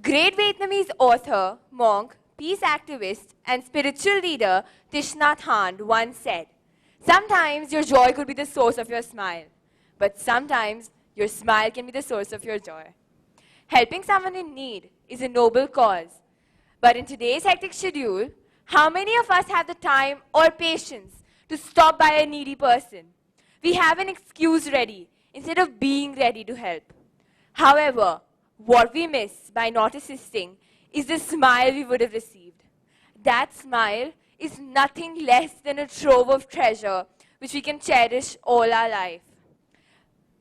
Great Vietnamese author, monk, peace activist, and spiritual leader Thich Nhat Hanh once said, "Sometimes your joy could be the source of your smile, but sometimes your smile can be the source of your joy." Helping someone in need is a noble cause, but in today's hectic schedule, how many of us have the time or patience to stop by a needy person? We have an excuse ready instead of being ready to help. However, what we miss by not assisting is the smile we would have received. That smile is nothing less than a trove of treasure which we can cherish all our life.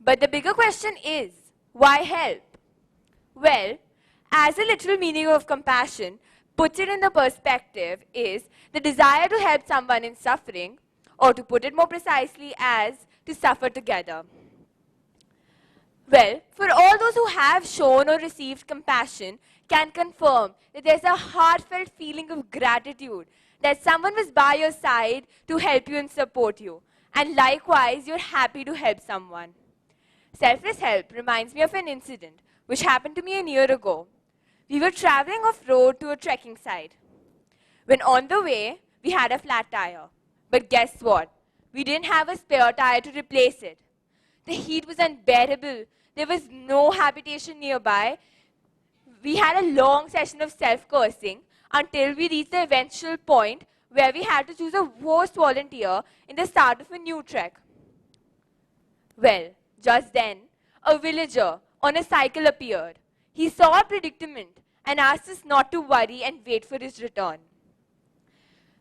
But the bigger question is, why help? Well, as a literal meaning of compassion, put it in the perspective is the desire to help someone in suffering, or to put it more precisely as to suffer together. Well, for all those who have shown or received compassion can confirm that there's a heartfelt feeling of gratitude that someone was by your side to help you and support you. And likewise, you're happy to help someone. Selfless help reminds me of an incident which happened to me a year ago. We were traveling off-road to a trekking site. When on the way, we had a flat tire. But guess what? We didn't have a spare tire to replace it. The heat was unbearable. There was no habitation nearby. We had a long session of self-cursing until we reached the eventual point where we had to choose a host volunteer in the start of a new trek. Well, just then, a villager on a cycle appeared. He saw our predicament and asked us not to worry and wait for his return.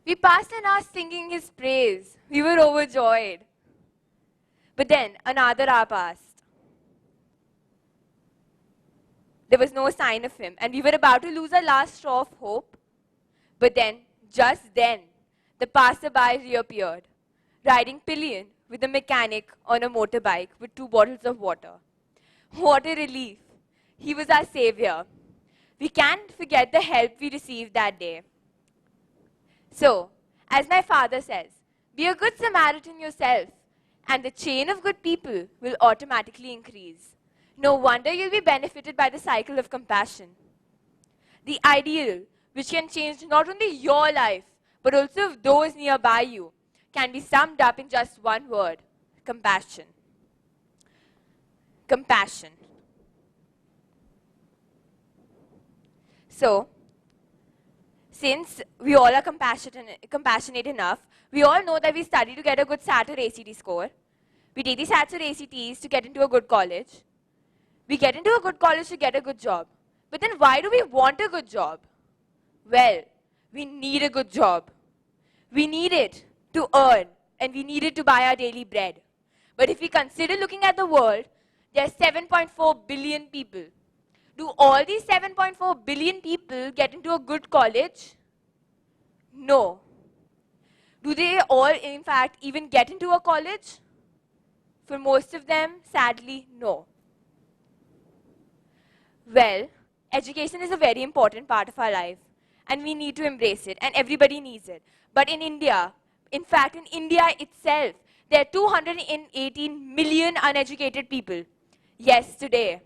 We passed an hour singing his praise. We were overjoyed. But then another hour passed. There was no sign of him, and we were about to lose our last straw of hope. But then, just then, the passerby reappeared, riding pillion with a mechanic on a motorbike with 2 bottles of water. What a relief! He was our savior. We can't forget the help we received that day. So, as my father says, be a good Samaritan yourself, and the chain of good people will automatically increase. No wonder you'll be benefited by the cycle of compassion. The ideal, which can change not only your life, but also of those nearby you, can be summed up in just one word: compassion. Compassion. So, since we all are compassionate enough, we all know that we study to get a good SAT or ACT score. We take the SATs or ACTs to get into a good college. We get into a good college to get a good job. But then why do we want a good job? Well, we need a good job. We need it to earn, and we need it to buy our daily bread. But if we consider looking at the world, there are 7.4 billion people. Do all these 7.4 billion people get into a good college? No. Do they all, in fact, even get into a college? For most of them, sadly, no. Well, education is a very important part of our life, and we need to embrace it, and everybody needs it. But in India, in fact, in India itself, there are 218 million uneducated people. Yes, today.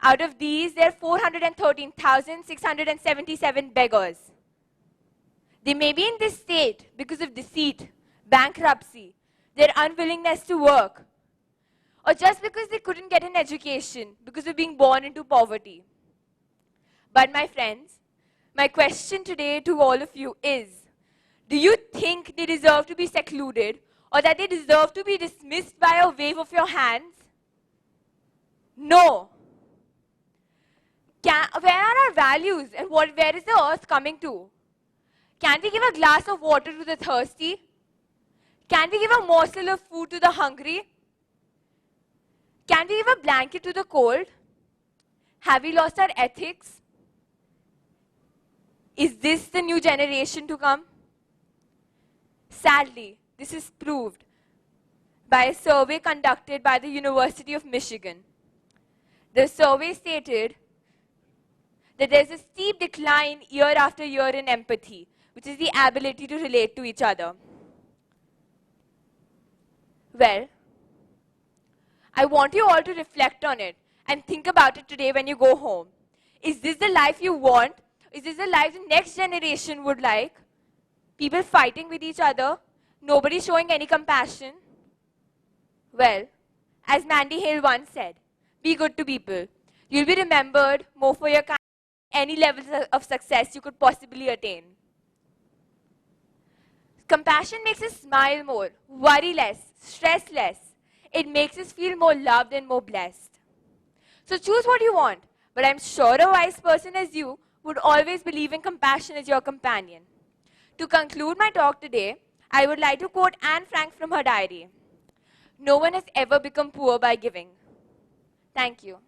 Out of these, there are 413,677 beggars. They may be in this state because of deceit, bankruptcy, their unwillingness to work, or just because they couldn't get an education because of being born into poverty. But my friends, my question today to all of you is, do you think they deserve to be secluded, or that they deserve to be dismissed by a wave of your hands? No. Where are our values, and where is the earth coming to? Can we give a glass of water to the thirsty? Can we give a morsel of food to the hungry? Can we give a blanket to the cold? Have we lost our ethics? Is this the new generation to come? Sadly, this is proved by a survey conducted by the University of Michigan. The survey stated that there's a steep decline year after year in empathy, which is the ability to relate to each other. Well, I want you all to reflect on it and think about it today when you go home. Is this the life you want? Is this the life the next generation would like? People fighting with each other, nobody showing any compassion. Well, as Mandy Hale once said, be good to people. You'll be remembered more for your kind any levels of success you could possibly attain. Compassion makes us smile more, worry less, stress less. It makes us feel more loved and more blessed. So choose what you want, but I'm sure a wise person as you would always believe in compassion as your companion. To conclude my talk today, I would like to quote Anne Frank from her diary. No one has ever become poor by giving. Thank you.